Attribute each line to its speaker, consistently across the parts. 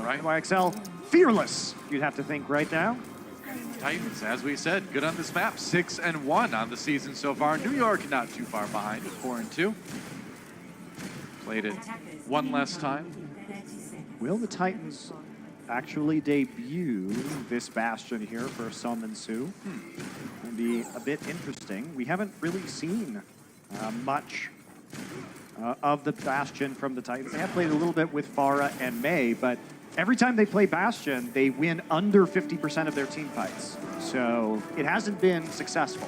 Speaker 1: right.
Speaker 2: NYXL, fearless, you'd have to think right now.
Speaker 1: Titans, as we said, good on this map. 6-1 on the season so far. New York not too far behind at 4-2. Played it one less time.
Speaker 2: Will the Titans actually debut this Bastion here for Seomin-Soo? It'll be a bit interesting. We haven't really seen much of the Bastion from the Titans. They have played a little bit with Pharah and Mei, but every time they play Bastion, they win under 50% of their team fights. So it hasn't been successful.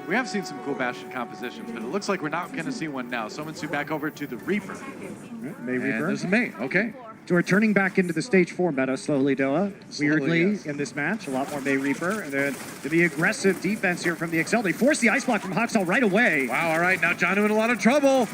Speaker 1: We have seen some cool Bastion compositions, but it looks like we're not going to see one now. Seomin-Soo back over to the Reaper.
Speaker 3: Mei
Speaker 1: And
Speaker 3: Reaper.
Speaker 1: there's Mei, okay.
Speaker 3: So we're turning back into the stage 4 meta slowly, Doa. Weirdly,
Speaker 1: yes.
Speaker 3: in this match, a lot more Mei Reaper. And then the aggressive defense here from the XL. They force the ice block from Hoxall right away.
Speaker 1: Wow, all right, now Janu in a lot of trouble.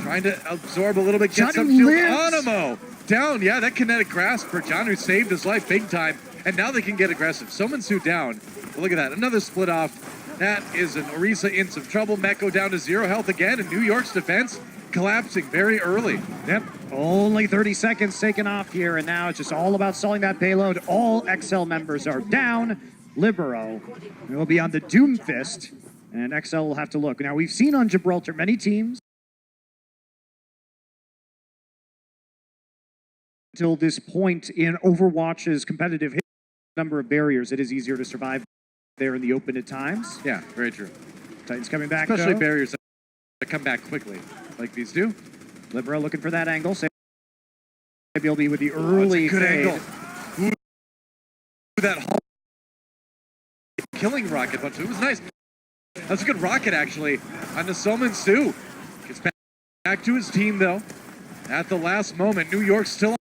Speaker 1: Trying to absorb a little bit, get
Speaker 3: Janu
Speaker 1: some shield.
Speaker 3: lives.
Speaker 1: Animo down, yeah, that kinetic grasp for Janu saved his life big time. And now they can get aggressive. Seomin-Soo down. But look at that, another split off. That is an Orisa in some trouble. Meko down to 0 health again, and New York's defense collapsing very early.
Speaker 3: Yep, only 30 seconds taken off here, and now it's just all about selling that payload. All XL members are down. Libero will be on the Doomfist, and XL will have to look. Now, we've seen on Gibraltar many teams until this point in Overwatch's competitive number of barriers. It is easier to survive there in the open at times.
Speaker 1: Yeah, very true.
Speaker 3: Titans coming back,
Speaker 1: Especially
Speaker 3: though.
Speaker 1: barriers that come back quickly, like these do.
Speaker 3: Libero looking for that angle. Maybe he'll be with the early
Speaker 1: good
Speaker 3: fade.
Speaker 1: angle. Ooh, that whole killing rocket punch. It was nice. That's a good rocket, actually, on the Seomin-Soo. Gets back to his team, though. At the last moment, New York's still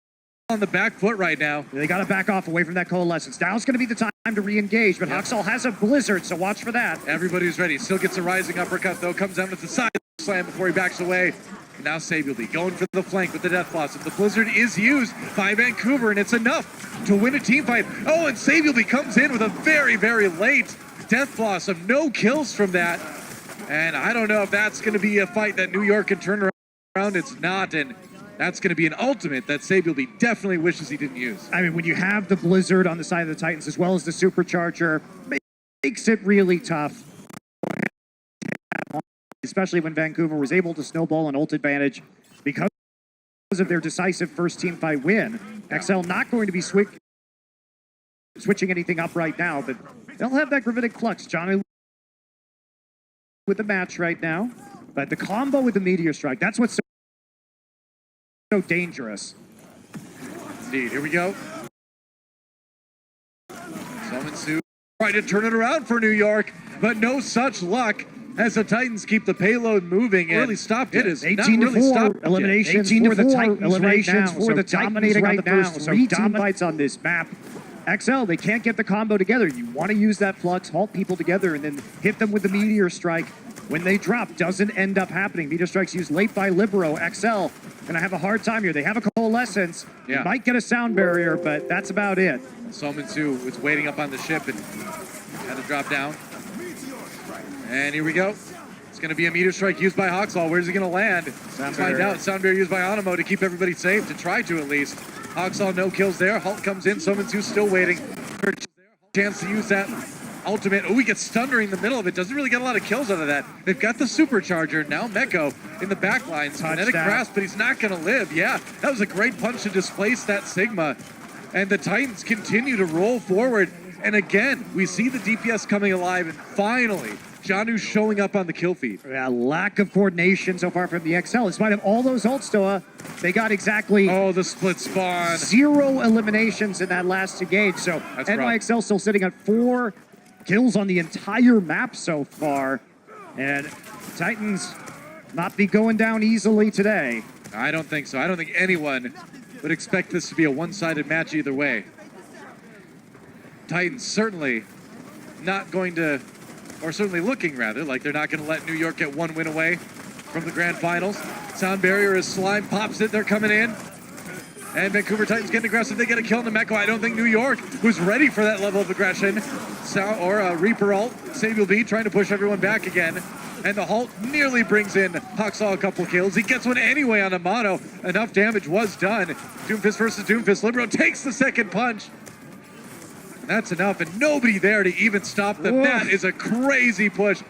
Speaker 1: on the back foot right now.
Speaker 3: They got to back off away from that coalescence. Now's going to be the time to re-engage, but Hoxall has a blizzard, so watch for that.
Speaker 1: Everybody's ready. Still gets a rising uppercut, though. Comes down with the side slam before he backs away. And now Sabielby going for the flank with the Death Blossom. The blizzard is used by Vancouver, and it's enough to win a team fight. Oh, and Sabielby comes in with a very, very late Death Blossom. No kills from that. And I don't know if that's going to be a fight that New York can turn around. It's not, and that's going to be an ultimate that Sabielby definitely wishes he didn't use.
Speaker 3: I mean, when you have the blizzard on the side of the Titans as well as the supercharger, makes it really tough. Especially when Vancouver was able to snowball an ult advantage because of their decisive first team fight win. XL not going to be switching anything up right now, but they'll have that gravitic flux. Johnny with the match right now, but the combo with the Meteor Strike, that's what's so dangerous.
Speaker 1: Indeed, here we go. Seomin-Soo trying to turn it around for New York, but no such luck as the Titans keep the payload moving and
Speaker 3: Really stopped it.
Speaker 1: It is
Speaker 3: 18
Speaker 1: not
Speaker 3: to
Speaker 1: really
Speaker 3: 4
Speaker 1: stopped
Speaker 3: eliminations
Speaker 2: 18 to
Speaker 3: for the
Speaker 2: 4
Speaker 3: Titans
Speaker 2: eliminations
Speaker 3: right now.
Speaker 2: for
Speaker 3: So
Speaker 2: the Titans
Speaker 3: dominating
Speaker 2: right
Speaker 3: on the first
Speaker 2: now. So
Speaker 3: three team
Speaker 2: dominate-
Speaker 3: fights on this map. XL, they can't get the combo together. You want to use that flux, halt people together, and then hit them with the Meteor Strike. When they drop, doesn't end up happening. Meteor Strike's used late by Libero. XL gonna have a hard time here. They have a coalescence.
Speaker 1: Yeah.
Speaker 3: They might get a sound barrier, but that's about it.
Speaker 1: Seomin-Soo was waiting up on the ship and had to drop down. And here we go. It's going to be a Meteor Strike used by Hoxall. Where's he going to land? Let's find out. Sound Barrier used by Animo to keep everybody safe, to try to at least. Hoxall no kills there. Halt comes in. Seomin-Soo still waiting for a chance to use that ultimate. Oh, he gets stunned during the middle of it. Doesn't really get a lot of kills out of that. They've got the supercharger. Now Meko in the back line. Kinetic grasp, but he's not going to live. Yeah, that was a great punch to displace that Sigma. And the Titans continue to roll forward. And again, we see the DPS coming alive, and finally, Janu showing up on the kill feed.
Speaker 3: Yeah, lack of coordination so far from the XL. In spite of all those ults, Doa, they got exactly
Speaker 1: Oh, the split spawn.
Speaker 3: 0 eliminations in that last engage. So
Speaker 1: That's
Speaker 3: NYXL still sitting at 4 kills on the entire map so far. And Titans not be going down easily today.
Speaker 1: I don't think so. I don't think anyone would expect this to be a one-sided match either way. Titans certainly not going to, or certainly looking rather, like they're not going to let New York get one win away from the grand finals. Sound Barrier as Slime pops it, they're coming in. And Vancouver Titans getting aggressive, they get a kill into Meko. I don't think New York was ready for that level of aggression. Reaper ult, Sabielby trying to push everyone back again. and the Halt nearly brings in Huxall a couple kills. He gets one anyway on Amano. Enough damage was done. Doomfist versus Doomfist. Libero takes the second punch. And that's enough, and nobody there to even stop them.
Speaker 3: Whoa.
Speaker 1: That is a crazy push.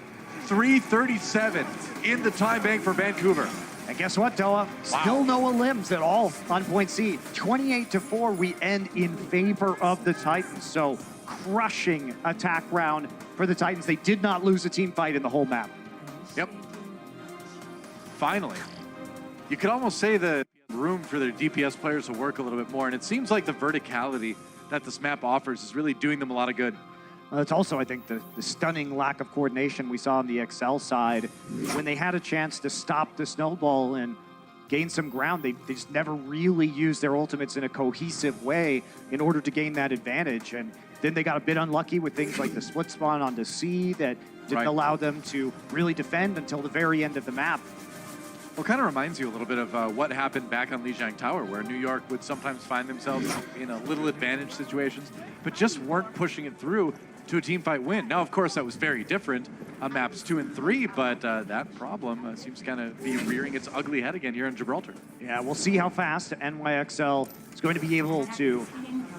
Speaker 4: 3:37 in the time bank for Vancouver.
Speaker 2: And guess what, Doa? Still no limbs at all on point C. 28-4, we end in favor of the Titans. So crushing attack round for the Titans. They did not lose a team fight in the whole map.
Speaker 4: Yep. Finally. You could almost say the room for their DPS players to work a little bit more, and it seems like the verticality that this map offers is really doing them a lot of good.
Speaker 2: It's also, I think, the stunning lack of coordination we saw on the XL side. When they had a chance to stop the snowball and gain some ground, they just never really used their ultimates in a cohesive way in order to gain that advantage. And then they got a bit unlucky with things like the split spawn onto C that didn't allow them to really defend until the very end of the map.
Speaker 4: Well, it kind of reminds you a little bit of what happened back on Lijiang Tower, where New York would sometimes find themselves in a little advantage situations, but just weren't pushing it through to a team fight win. Now, of course, that was very different on maps 2 and 3, but that problem seems to kind of be rearing its ugly head again here in Gibraltar.
Speaker 2: Yeah, we'll see how fast NYXL is going to be able to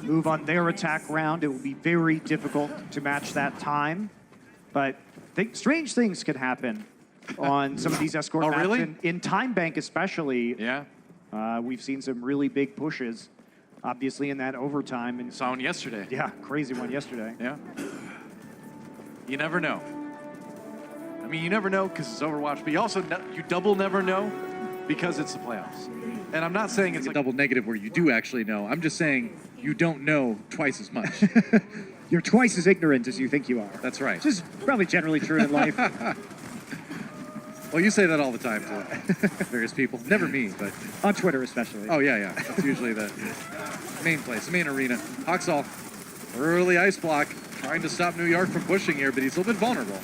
Speaker 2: move on their attack round. It will be very difficult to match that time, but strange things could happen on some of these escort maps.
Speaker 4: Really?
Speaker 2: In Time Bank especially,
Speaker 4: Yeah.
Speaker 2: we've seen some really big pushes, obviously in that overtime. And
Speaker 4: Saw one yesterday.
Speaker 2: yeah, crazy one yesterday.
Speaker 4: Yeah. You never know. I mean, you never know because it's Overwatch, but you also you double never know because it's the playoffs. And I'm not saying it's
Speaker 1: It's a
Speaker 4: like
Speaker 1: double negative where you do actually know. I'm just saying you don't know twice as much.
Speaker 3: You're twice as ignorant as you think you are.
Speaker 1: That's right.
Speaker 3: Which is probably generally true in life.
Speaker 1: Well, you say that all the time to various people. Never me, but
Speaker 3: On Twitter, especially.
Speaker 1: oh yeah. That's usually the main place, the main arena. Huxall, early ice block, trying to stop New York from pushing here, but he's a little bit vulnerable.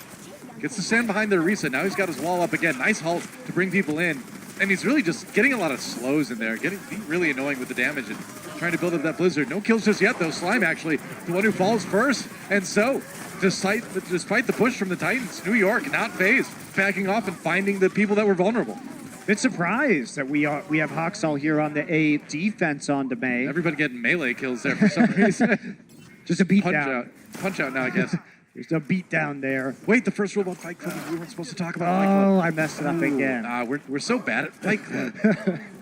Speaker 1: Gets to stand behind the Orisa. Now he's got his wall up again. Nice halt to bring people in. And he's really just getting a lot of slows in there, being really annoying with the damage and trying to build up that blizzard. No kills just yet, though. Slime actually the one who falls first. And so, despite the push from the Titans, New York not phased, backing off and finding the people that were vulnerable.
Speaker 3: Bit surprised that we have Huxall here on the A defense on to May.
Speaker 1: Everybody getting melee kills there for some reason.
Speaker 3: Just a beatdown.
Speaker 1: Punch out now, I guess.
Speaker 3: There's a beatdown there.
Speaker 1: Wait, the first rule about Fight Club is we weren't supposed to talk about Fight Club.
Speaker 3: Oh, I messed it up again.
Speaker 1: Nah, we're so bad at Fight Club.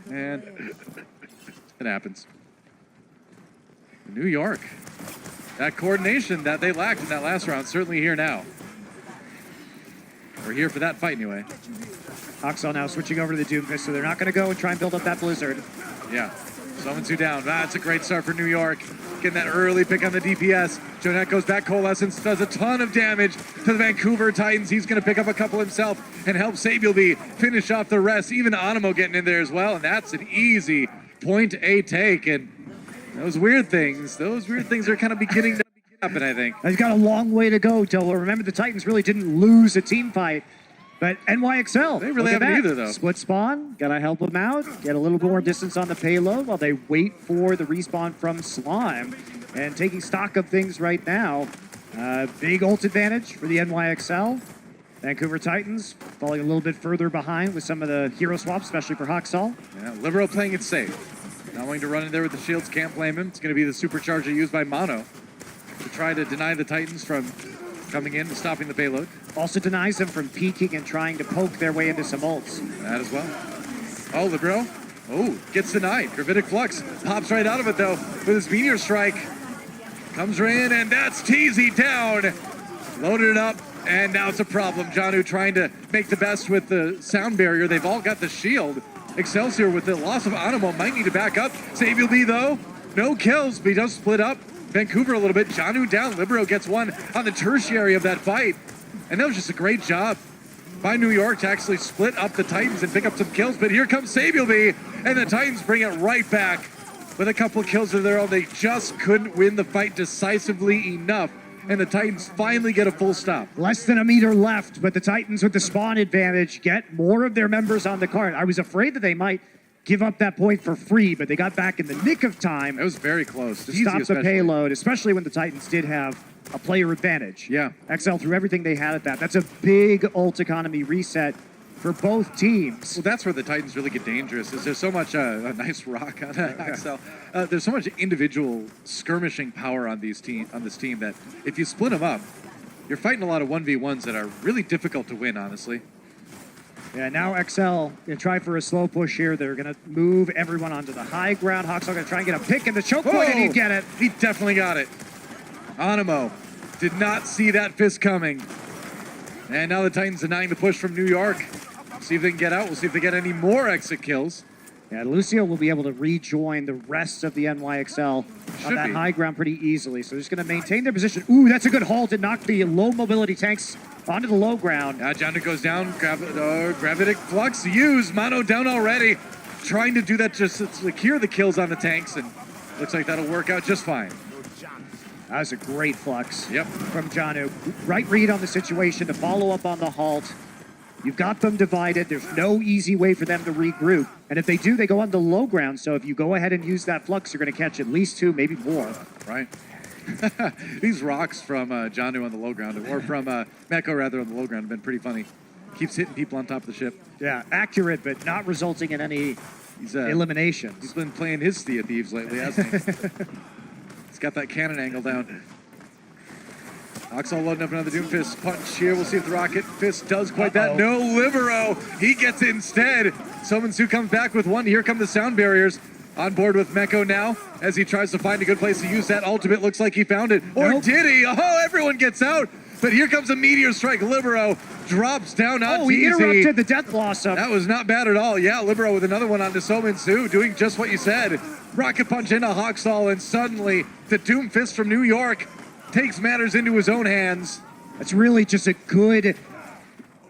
Speaker 1: Man, it happens. New York. That coordination that they lacked in that last round, certainly here now. We're here for that fight anyway.
Speaker 3: Huxall now switching over to the Doomfist, so they're not going to go and try and build up that blizzard.
Speaker 1: Yeah. Summons you down. That's a great start for New York. Getting that early pick on the DPS. Jonette goes back. Coalescence does a ton of damage to the Vancouver Titans. He's going to pick up a couple himself and help Sabielby finish off the rest. Even Animo getting in there as well. And that's an easy point A take. And those weird things are kind of beginning to happen, I think.
Speaker 3: He's got a long way to go, Dola. Remember, the Titans really didn't lose a team fight. But NYXL,
Speaker 1: They really
Speaker 3: look at
Speaker 1: haven't
Speaker 3: that.
Speaker 1: either, though.
Speaker 3: Split spawn, gotta help them out, get a little more distance on the payload while they wait for the respawn from Slime. And taking stock of things right now, big ult advantage for the NYXL. Vancouver Titans falling a little bit further behind with some of the hero swaps, especially for Huxall.
Speaker 1: Yeah, Libero playing it safe. Not wanting to run in there with the shields, can't blame him. It's going to be the supercharger used by Mono to try to deny the Titans from coming in and stopping the payload.
Speaker 3: Also denies them from peeking and trying to poke their way into some ults.
Speaker 1: That as well. Oh, Libero. Oh, gets denied. Gravitic Flux pops right out of it, though, with his Meteor Strike. Comes right in, and that's TZ down. Loaded it up, and now it's a problem. Janu trying to make the best with the sound barrier. They've all got the shield. Excelsior with the loss of Animo might need to back up. Sabielby, though, no kills, but he does split up. Vancouver a little bit. Janu down. Libero gets one on the tertiary of that fight. And that was just a great job by New York to actually split up the Titans and pick up some kills. But here comes Sabielby, and the Titans bring it right back with a couple kills of their own. They just couldn't win the fight decisively enough, and the Titans finally get a full stop.
Speaker 3: Less than a meter left, but the Titans with the spawn advantage get more of their members on the card. I was afraid that they might give up that point for free, but they got back in the nick of time
Speaker 1: It was very close.
Speaker 3: to stop the payload, especially when the Titans did have a player advantage.
Speaker 1: Yeah.
Speaker 3: XL threw everything they had at that. That's a big ult economy reset for both teams.
Speaker 1: Well, that's where the Titans really get dangerous. Is there's so much a nice rock on Axel. There's so much individual skirmishing power on this team that if you split them up, you're fighting a lot of 1v1s that are really difficult to win, honestly.
Speaker 3: Yeah, now XL gonna try for a slow push here. They're gonna move everyone onto the high ground. Hawksall gonna try and get a pick in the choke point, and he'd get it.
Speaker 1: He definitely got it. Animo did not see that fist coming. And now the Titans denying the push from New York. See if they can get out. We'll see if they get any more exit kills.
Speaker 3: Yeah, Lucio will be able to rejoin the rest of the NYXL on that
Speaker 1: be.
Speaker 3: high ground pretty easily. So they're just going to maintain their position. Ooh, that's a good haul to knock the low mobility tanks onto the low ground.
Speaker 1: John goes down. Gravitic Flux used. Mono down already. Trying to do that just to secure the kills on the tanks. And looks like that'll work out just fine.
Speaker 3: That was a great flux
Speaker 1: Yep.
Speaker 3: from Janu. Right read on the situation to follow up on the halt. You've got them divided. There's no easy way for them to regroup. And if they do, they go on the low ground. So if you go ahead and use that flux, you're going to catch at least 2, maybe more.
Speaker 1: Right. These rocks from Janu on the low ground, or from Meko rather on the low ground, have been pretty funny. Keeps hitting people on top of the ship.
Speaker 3: Yeah, accurate, but not resulting in any
Speaker 1: He's
Speaker 3: eliminations.
Speaker 1: He's been playing his Sea of Thieves lately, hasn't he? He's got that cannon angle down. Oxall loading up another Doomfist punch here. We'll see if the Rocket Fist does quite that. No, Libero. He gets it instead. Somansu comes back with one. Here come the sound barriers. On board with Meko now as he tries to find a good place to use that ultimate. Looks like he found it. Or did he? Oh, everyone gets out. But here comes a Meteor Strike. Libero drops down on
Speaker 3: he
Speaker 1: TZ.
Speaker 3: interrupted the Death Blossom.
Speaker 1: That was not bad at all. Yeah, Libero with another one onto Somansu, doing just what you said. Rocket punch into Hawksall, and suddenly the Doomfist from New York takes matters into his own hands.
Speaker 3: That's really just a good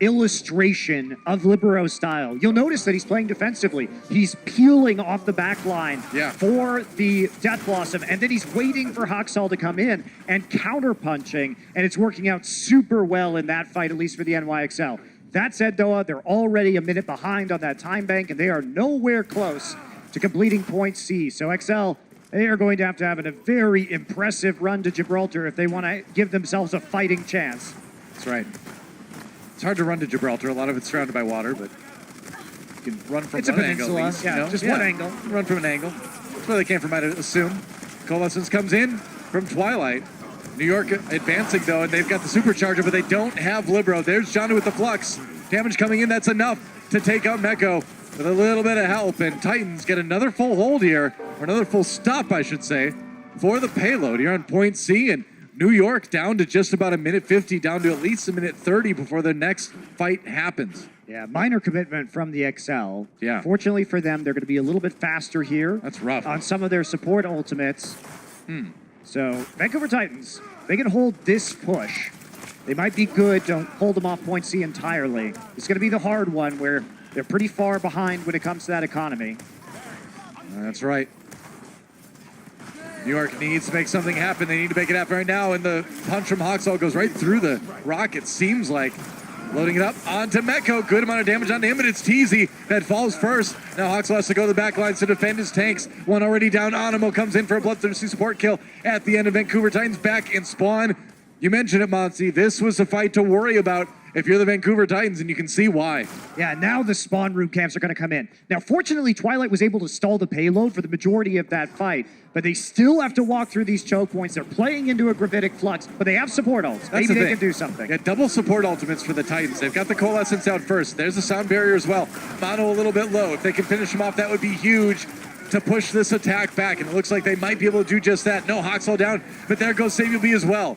Speaker 3: illustration of Libero's style. You'll notice that he's playing defensively. He's peeling off the back line for the Death Blossom, and then he's waiting for Hawksall to come in and counter-punching, and it's working out super well in that fight, at least for the NYXL. That said, Doa, they're already a minute behind on that time bank, and they are nowhere close to completing point C. So XL, they are going to have a very impressive run to Gibraltar if they want to give themselves a fighting chance.
Speaker 1: That's right. It's hard to run to Gibraltar. A lot of it's surrounded by water, but you can run from
Speaker 3: It's a
Speaker 1: one angle
Speaker 3: peninsula.
Speaker 1: at least.
Speaker 3: Yeah,
Speaker 1: you know?
Speaker 3: just one angle.
Speaker 1: Run from an angle. That's where they came from, I'd assume. Coalescence comes in from Twilight. New York advancing, though, and they've got the supercharger, but they don't have Libero. There's Johnny with the flux. Damage coming in. That's enough to take out Meko with a little bit of help. And Titans get another full hold here, or another full stop, I should say, for the payload here on point C. And New York down to just about a minute 50, down to at least a minute 30 before the next fight happens.
Speaker 3: Yeah, minor commitment from the XL.
Speaker 1: Yeah.
Speaker 3: Fortunately for them, they're going to be a little bit faster here.
Speaker 1: That's rough.
Speaker 3: On some of their support ultimates. So, Vancouver Titans, they can hold this push. They might be good to hold them off point C entirely. It's going to be the hard one where they're pretty far behind when it comes to that economy.
Speaker 1: That's right. New York needs to make something happen. They need to make it happen right now, and the punch from Hawksall goes right through the rock, it seems like. Loading it up onto Meko. Good amount of damage on him, but it's Teasy that falls first. Now Hawksall has to go to the back lines to defend his tanks. One already down. Animo comes in for a bloodthirsty support kill at the end of Vancouver Titans back in spawn. You mentioned it, Monty. This was a fight to worry about if you're the Vancouver Titans, and you can see why.
Speaker 3: Yeah, now the spawn root camps are going to come in. Now, fortunately, Twilight was able to stall the payload for the majority of that fight, but they still have to walk through these choke points. They're playing into a gravitic flux, but they have support ults. Maybe they can do something.
Speaker 1: Yeah, double support ultimates for the Titans. They've got the Coalescence out first. There's the sound barrier as well. Mono a little bit low. If they can finish him off, that would be huge to push this attack back, and it looks like they might be able to do just that. No, Hawksall down, but there goes Samuel B as well.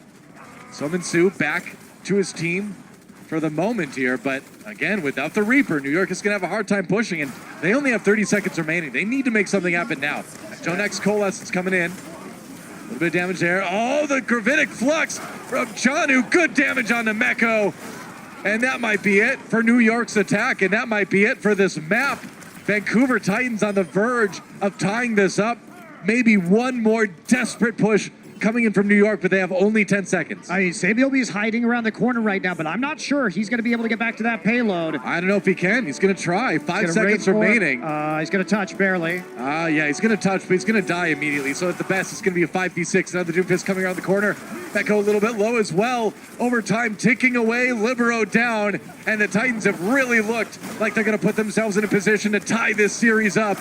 Speaker 1: Somansu back to his team for the moment here, but again, without the Reaper, New York is going to have a hard time pushing, and they only have 30 seconds remaining. They need to make something happen now. Joe Next Coalescence coming in. A little bit of damage there. Oh, the Gravitic Flux from Janu. Good damage on the Meko. And that might be it for New York's attack, and that might be it for this map. Vancouver Titans on the verge of tying this up. Maybe one more desperate push coming in from New York, but they have only 10 seconds.
Speaker 3: I mean, Samuel is hiding around the corner right now, but I'm not sure he's going to be able to get back to that payload.
Speaker 1: I don't know if he can. He's going to try. 5
Speaker 3: He's gonna
Speaker 1: seconds
Speaker 3: wait for it.
Speaker 1: remaining.
Speaker 3: He's going to touch barely.
Speaker 1: Yeah, he's going to touch, but he's going to die immediately. So at the best, it's going to be a 5v6. Another Doomfist coming around the corner. Echo a little bit low as well. Overtime ticking away. Libero down. And the Titans have really looked like they're going to put themselves in a position to tie this series up.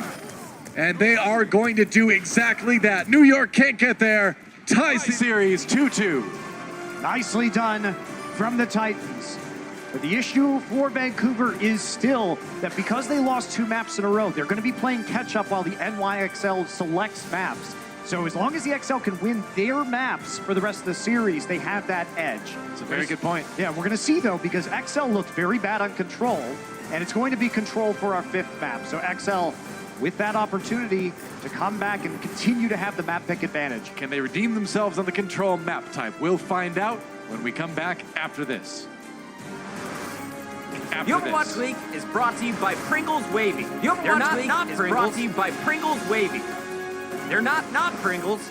Speaker 1: And they are going to do exactly that. New York can't get there. Ties the
Speaker 4: Series 2-2.
Speaker 2: Nicely done from the Titans. But the issue for Vancouver is still that because they lost 2 maps in a row, they're going to be playing catch-up while the NYXL selects maps. So as long as the XL can win their maps for the rest of the series, they have that edge.
Speaker 4: It's a very good point.
Speaker 2: Yeah, we're going to see, though, because XL looked very bad on Control, and it's going to be Control for our 5th map. So XL, with that opportunity to come back and continue to have the map pick advantage.
Speaker 4: Can they redeem themselves on the Control map type? We'll find out when we come back after this.
Speaker 5: The Overwatch League is brought to you by Pringles Wavy. The Overwatch League is brought to you by Pringles Wavy. They're not Pringles.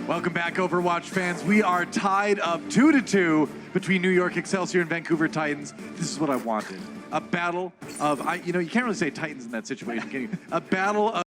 Speaker 4: Welcome back, Overwatch fans. We are tied up 2-2 between New York Excelsior and Vancouver Titans. This is what I wanted. A battle of, you can't really say Titans in that situation, can you? A battle of